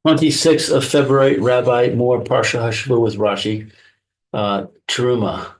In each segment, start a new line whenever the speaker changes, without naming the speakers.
26th of February, Rabbi Moore, Parsha Hashavua with Rashi, Terumah.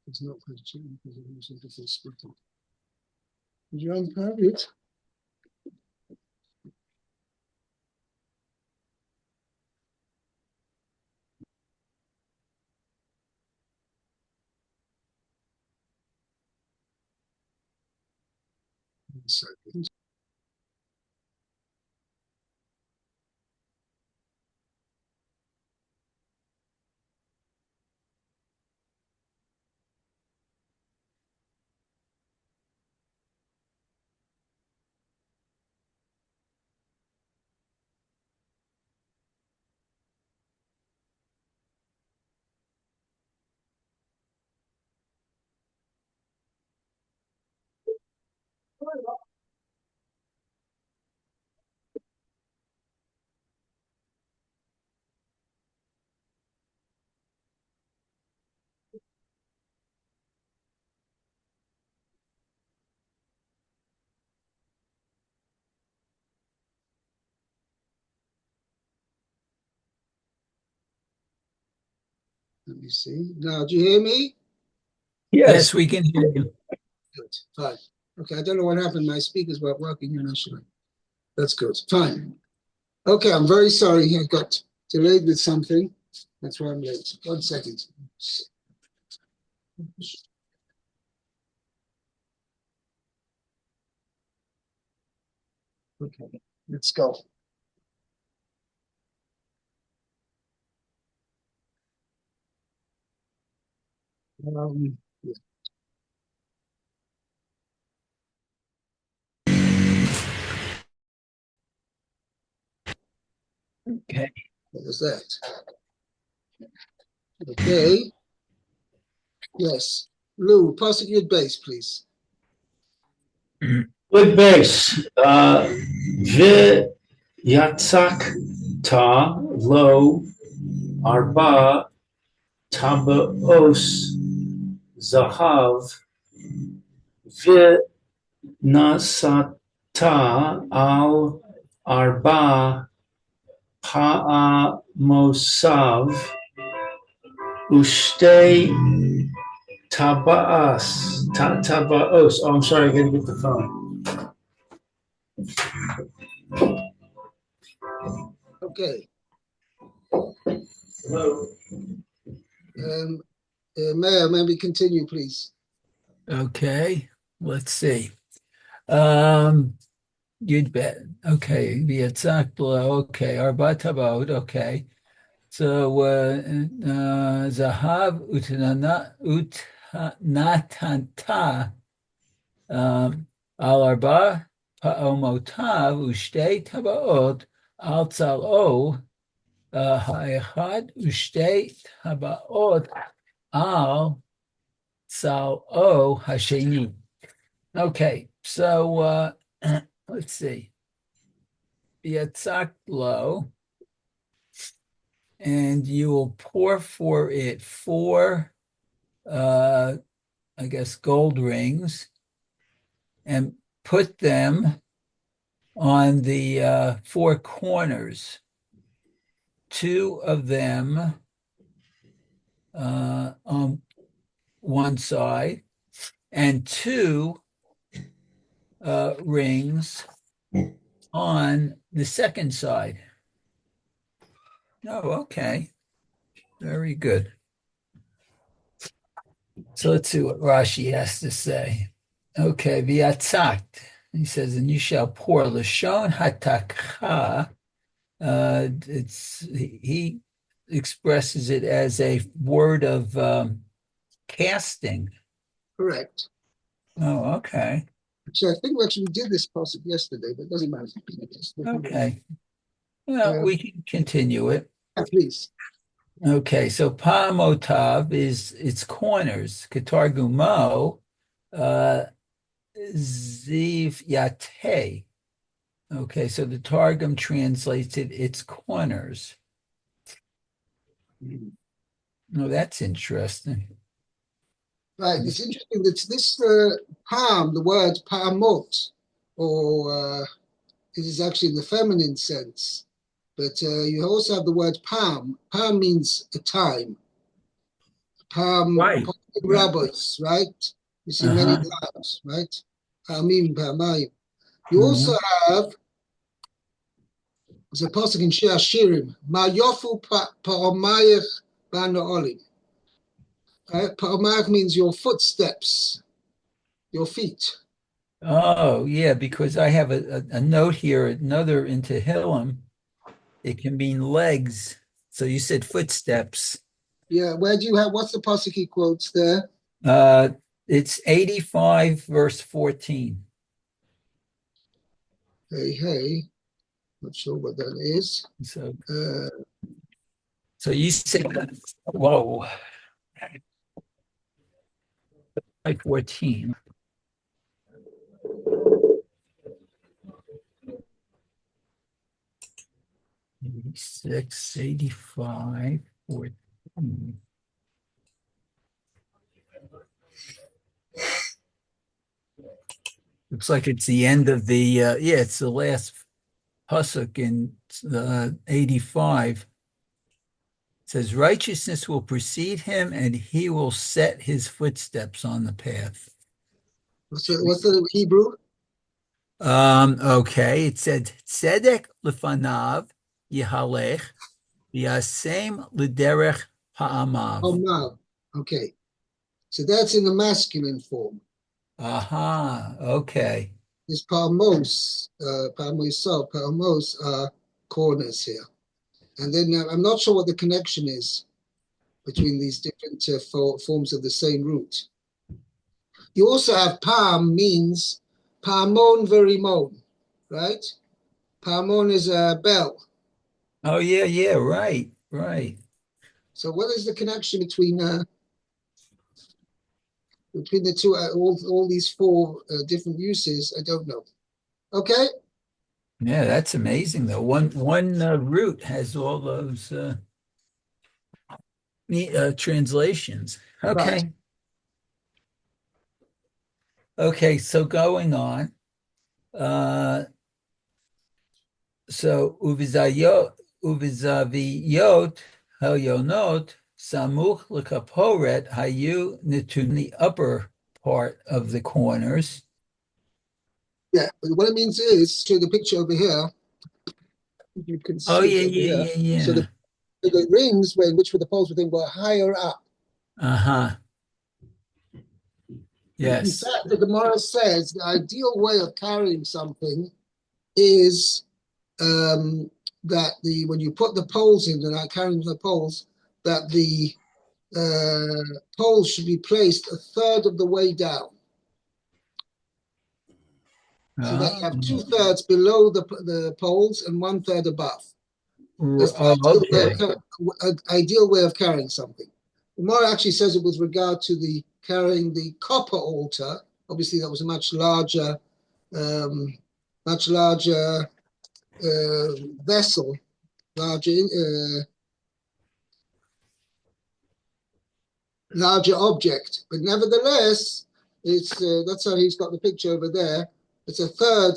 It's not going to change because it was a different splitting. Did you unpack it? One second. Let me see. Now, do you hear me?
Yes.
Yes, we can hear you.
Good. Fine. Okay, I don't know what happened. My speakers weren't working initially. That's good. Fine. Okay, I'm very sorry. I got delayed with something. That's why I'm late. 1 second. Okay, let's go. Yeah.
Okay.
What was that? Okay. Yes. Lou, prosecute base, please.
Good base. Yatzak ta lo arba tabaos zahav vi nasata al arba pa'amosav ushte tabaos. Oh, I'm sorry, I gotta get the phone.
Okay.
Hello.
Mayor, maybe continue, please.
Okay. Let's see. You'd bet. Okay. V'yatzak below. Okay. Arba tabot. Okay. So zahav utnatanta al arba pa'omotav ushte tabaot al tzal'o ha'echad ushte tabaot al tzal'o hasheni. Okay, so let's see. Yatzak lo, and you will pour for it four, I guess, gold rings, and put them on the four corners. Two of them on one side, and two rings on the second side. Oh, okay. Very good. So let's see what Rashi has to say. Okay, v'yatzakt. He says, and you shall pour lashon hatakha. He expresses it as a word of casting.
Correct.
Oh, okay.
So I think we actually did this possibly yesterday, but it doesn't matter.
Okay. Well, we can continue it.
Yeah, please.
Okay, so Pa'amotav is its corners. Ketargumo, uh, Ziv Yate. Okay, so the Targum translates it its corners. Oh, that's interesting.
Right. It's interesting that this palm, the word palmot, or it is actually in the feminine sense, but you also have the word palm. Palm means a time. Palm
Right. Right.
rabbis, right? You see many
Uh-huh.
times, right? Palmim, palmayim. You also
Mhm.
have there's a pasuk in Shir Hashirim, Ma yofu pa'omayich banu olim. Pa'omayich means your footsteps, your feet.
Oh, yeah, because I have a note here, another in Tehillim. It can mean legs. So you said footsteps.
Yeah, where do you have what's the pasuk he quotes there?
Uh, it's 85 verse 14.
Hey, hey, not sure what that is.
So
Uh,
so you said, whoa, like 14. 86, 85, 14. Looks like it's the end of the yeah, it's the last pasuk in 85. It says righteousness will precede him and he will set his footsteps on the path.
what's the Hebrew?
Okay, it said tzedek lefanav yihalech v'yasem l'derech
Oh,
ha'amav.
no. Okay, so that's in the masculine form.
Aha, okay.
This palmos, palmos are corners here. And then I'm not sure what the connection is between these different forms of the same root. You also have palm means palmon verimon, right? Palmon is a bell.
Oh yeah, yeah, right, right.
So what is the connection between the two? All these four different uses, I don't know. Okay,
Yeah, that's amazing though. One root has all those translations.
right.
Okay. Okay, so going on. Uh, so uvizaviyot hayonot samuch lekaporet hayu nitun the upper part of the corners.
Yeah, but what it means is, show the picture over here. You can
Oh
see it
yeah,
over
yeah,
here.
yeah,
So
yeah.
the rings, which were the poles were higher up.
Uh-huh.
In
Yes.
fact, the Gemara says the ideal way of carrying something is that when you put the poles in and are carrying the poles, that the poles should be placed a third of the way down, so that you have
Oh,
2/3 below the poles and 1/3 above. That's the
oh, okay.
ideal way of carrying something. The Gemara actually says it with regard to the carrying the copper altar. Obviously, that was a um, much larger vessel, larger object. But nevertheless, it's that's how he's got the picture over there. It's a third.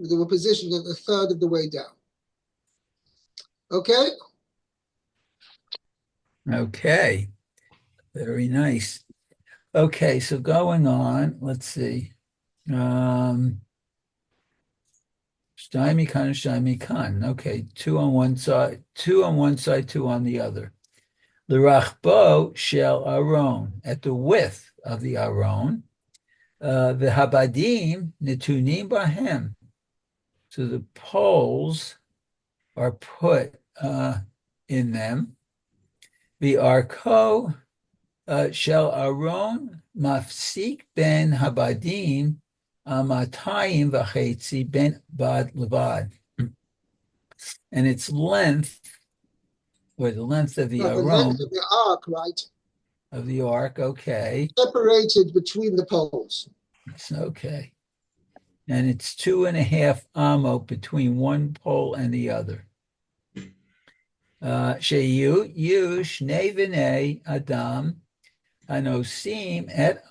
They were positioned at a third of the way down. Okay.
Okay. Very nice. Okay, so going on, let's see. Um, Stymie Khan, Stymie Khan. Okay, two on one side, two on one side, two on the other. L'rachbo shel Aron, at the width of the Aron. The habadim netunim bahem. So the poles are put in them. The arko shel Aron mafsik ben habadim Amatayim v'chetzi ben bad levad. And its length, or the length of the
But the length
aron,
of the ark, right,
of the ark, okay.
separated between the poles.
It's okay. And it's 2.5 amo between one pole and the other. Sheyu shnei v'nei adam anosim et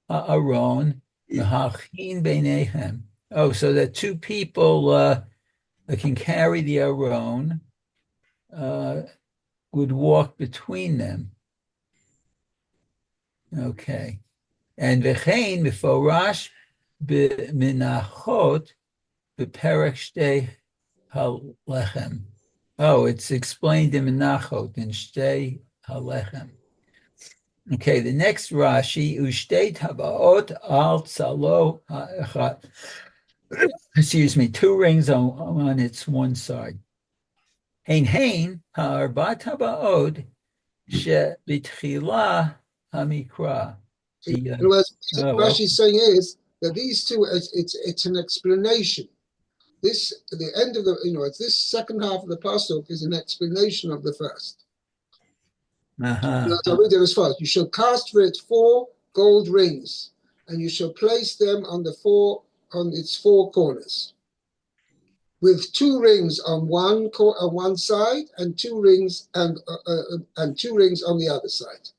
aron v'hachin beinehem. Oh, so that two people that can carry the aron would walk between them. Okay. And v'chein meforash b'minachot b'perek shtei halechem. Oh, it's explained in Menachot in Shtei Halechem. Okay, the next Rashi, Ushtei Tabaot al Tzalo Ha'echad. Excuse me, two rings on its one side. Hein Ha'arba Tabaot She B'tchila Hamikra.
In other words, what
Oh,
Rashi's saying is that these two, it's an explanation. The end of this second half of the pasuk is an explanation of the first. I'll read it as follows: you shall cast for it 4 gold rings, and you shall place them on its 4 corners, with 2 rings on one side, and 2 rings and 2 rings on the other side.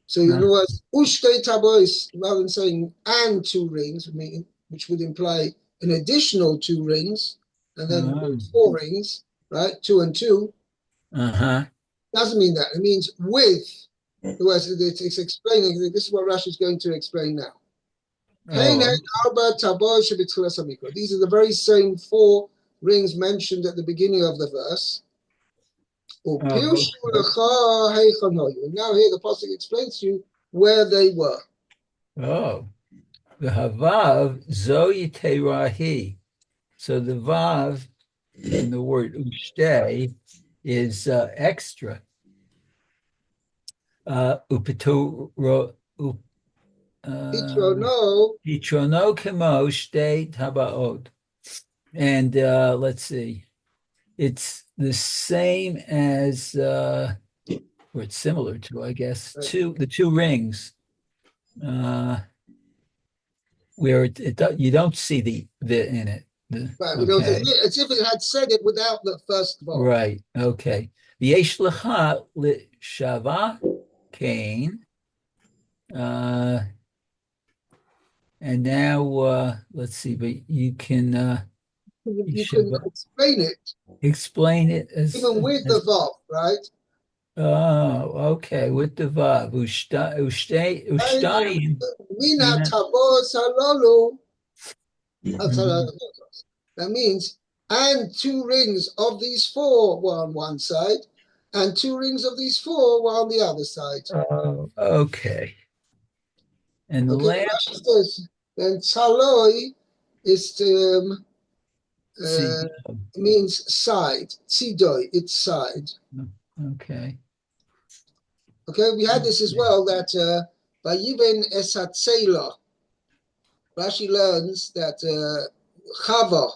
So in other words, ushtei tabois, rather than saying and 2 rings, which would imply an additional 2 rings, and then 4 rings, right? 2 and 2. Doesn't mean that. It means with. In other words, it's explaining. This is what Rashi is going to explain now. These are the very same 4 rings mentioned at the beginning of the verse. And now here the pasuk explains to you where they were.
Oh, the Havav Zoe Terahi. So the Vav in the word Ushtei is extra. Upeturo Itrono Kemo Shtei Tabaot. And let's see, it's the same as, or it's similar to, I guess, the 2 rings, where you don't see the in it.
Right, okay. It's if it had said it without the first vowel.
Right. Okay. V'yesh lecha l'shava kain. And now let's see, but you can
explain it.
Explain it as
even with the vav, right?
Oh, okay. With the vav, ushtayim.
Mina tabos halolu. That means, and 2 rings of these 4 were on one side, and 2 rings of these 4 were on the other side.
Oh, okay. And the last
says, then tzaloi is means side. Tzidoi, its side.
Okay.
Okay, we had this as well, that Vayiven esatzela. Rashi learns that Chava,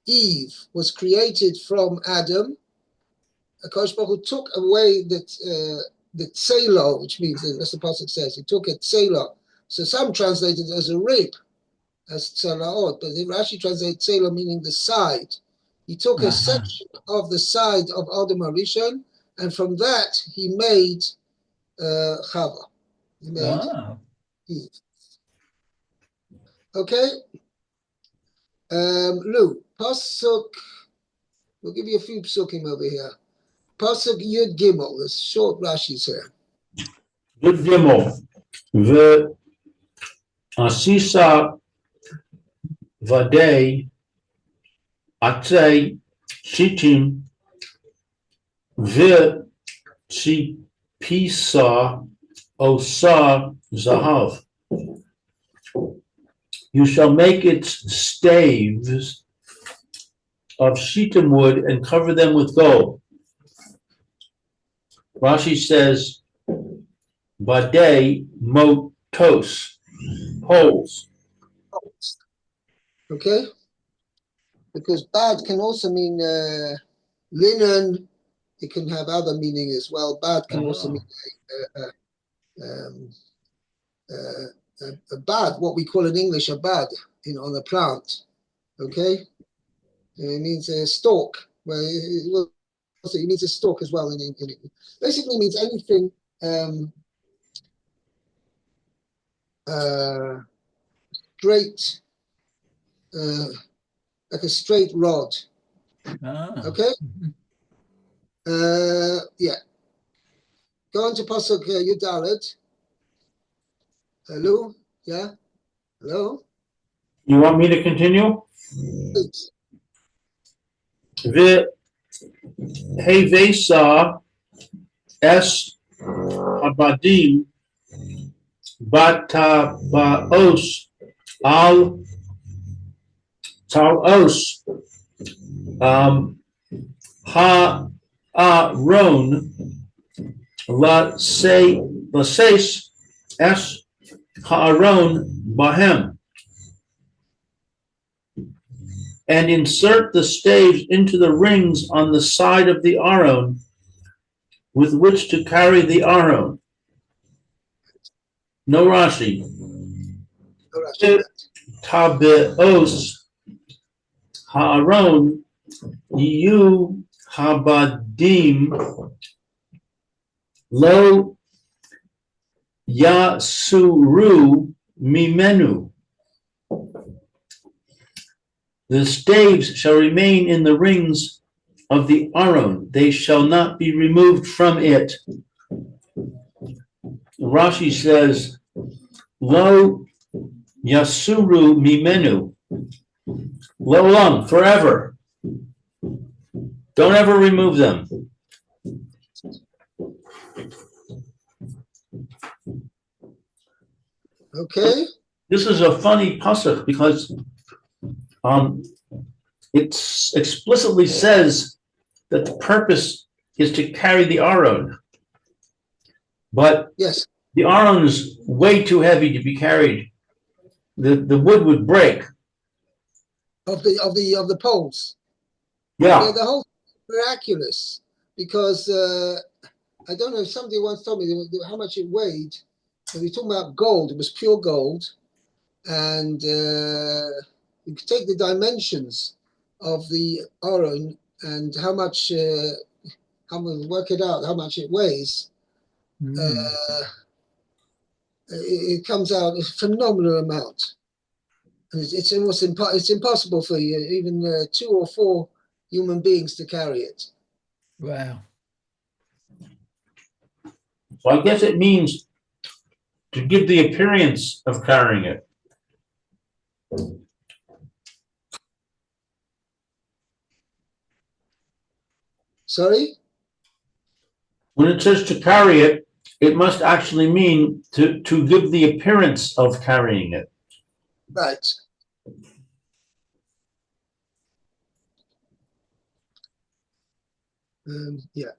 Eve, was created from Adam. Akash Baruch Hu took away the tzela, which means, as the pasuk says, he took a tzela. So some translate it as a rib, as tzelaot, but Rashi translates tzela meaning the side. He took a section of the side of Adam HaRishon, and from that he made Chava. He made Eve. Okay? Lou, pasuk, we'll give you a few psukim over here. Pasuk Yud Gimel, there's short Rashi's here.
Yud Gimel. Asisa Vadei Atzei Shitim Pisa Osa Zahav. You shall make its staves of shittim wood and cover them with gold. Rashi says, Vadei motos, poles.
Okay? Because bad can also mean linen. It can have other meaning as well. Bad can also mean um, a bud, what we call in English a bud, on a plant. Okay? It means a stalk. Well, it means a stalk as well. Basically means anything straight, like a straight rod. Okay? Yeah. Go on to Pasuk Yudalet. Hello? Yeah? Hello?
You want me to continue?
Please.
Vehevesa es abadim batabaos al taos ha-aron lases es ha-aron bahem, and insert the staves into the rings on the side of the Aron with which to carry the Aron. No Rashi. Tabeos ha'aron yu habadim lo yasuru mimenu. The staves shall remain in the rings of the Aron. They shall not be removed from it. Rashi says, Lo yasuru mimenu. Lo forever. Don't ever remove them.
Okay.
This is a funny pasuk because it explicitly says that the purpose is to carry the Aron. But
yes,
the Aron is way too heavy to be carried. The wood would break.
Of the poles.
Yeah.
The whole miraculous, because I don't know if somebody once told me how much it weighed. When we talking about gold, it was pure gold, and you could take the dimensions of the Aron and how much work it out, how much it weighs. It comes out a phenomenal amount. And it's almost it's impossible for you, even 2 or 4 human beings to carry it.
Wow.
So I guess it means to give the appearance of carrying it.
Sorry?
When it says to carry it, it must actually mean to give the appearance of carrying it.
Right. Yeah.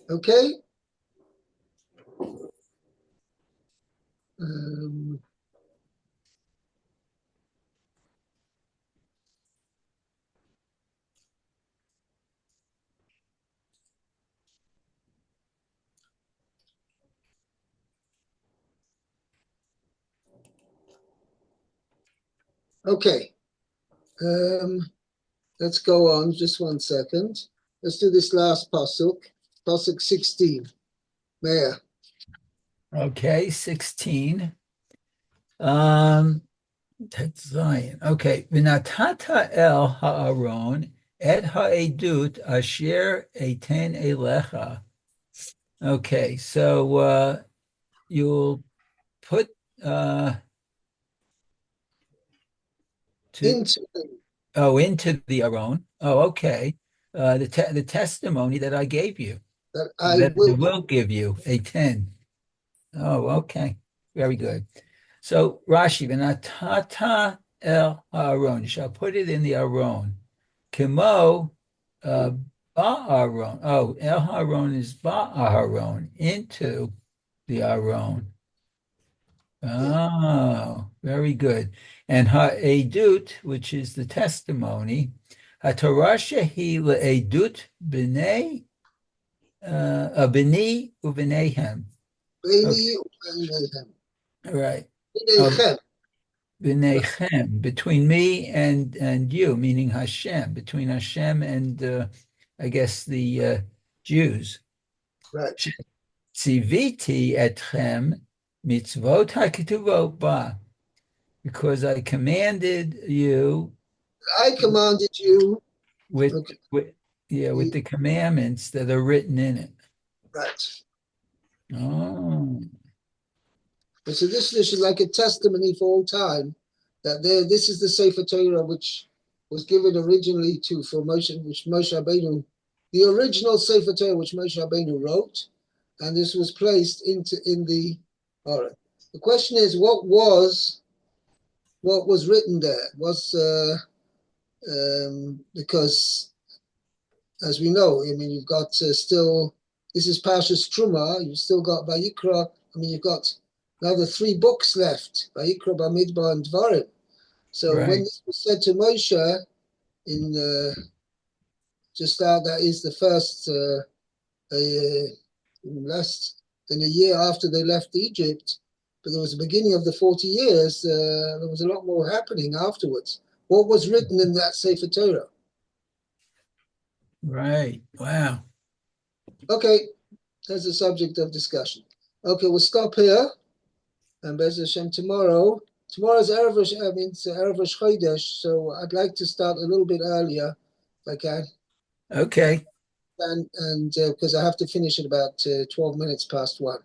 Okay. Okay. Let's go on just 1 second. Let's do this last pasuk, pasuk 16. Mayor.
Okay, 16. That's Zion. Okay. V'natata el ha'aron et ha'edut asher eten elecha. Okay, so you'll put
Into
into the Aron. Oh, okay. The testimony that I gave you,
that I
that
will.
give you a 10. Oh, okay. Very good. So Rashi, v'natata el Aaron, you shall put it in the Aron. Kimo ba'aron. Oh, el Aaron is ba'aron, into the Aron. Oh, very good. And ha'edut, which is the testimony, haTorah shehi le'edut b'nei b'ni u'b'neihem. Okay,
Bailey and Mayhem.
right. Oh,
Mayhem.
b'neichem, between me and you, meaning Hashem, between Hashem and I guess the Jews.
Right.
Tziviti etchem mitzvot haketuvot ba, because I commanded you
I commanded you.
with,
Okay.
with with the commandments that are written in it.
Right.
Oh,
And so this is like a testimony for all time that this is the Sefer Torah which was given originally for Moshe, which Moshe Rabbeinu, the original Sefer Torah which Moshe Rabbeinu wrote, and this was placed in the. All right. The question is, what was written there? Because as we know, I mean, you've got still. This is Parshas Terumah. You've still got Vayikra. I mean, you've got another 3 books left, Vayikra, Bamidbar, and Dvarim. So when
right,
this was said to Moshe in just that is the first less than a year after they left Egypt, but there was the beginning of the 40 years. There was a lot more happening afterwards. What was written in that Sefer Torah?
right. Wow.
Okay, that's a subject of discussion. Okay, we'll stop here. And Bez Hashem, tomorrow's Erev Rosh, it's Erev Rosh Chodesh, so I'd like to start a little bit earlier if I can.
Okay.
And because I have to finish at about 12 minutes past 1.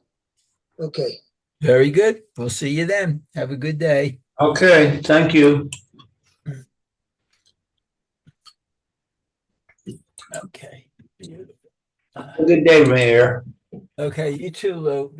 Okay.
Very good. We'll see you then. Have a good day.
Okay, thank you.
Okay. Beautiful.
Have a good day, Mayor.
Okay, you too, Lou.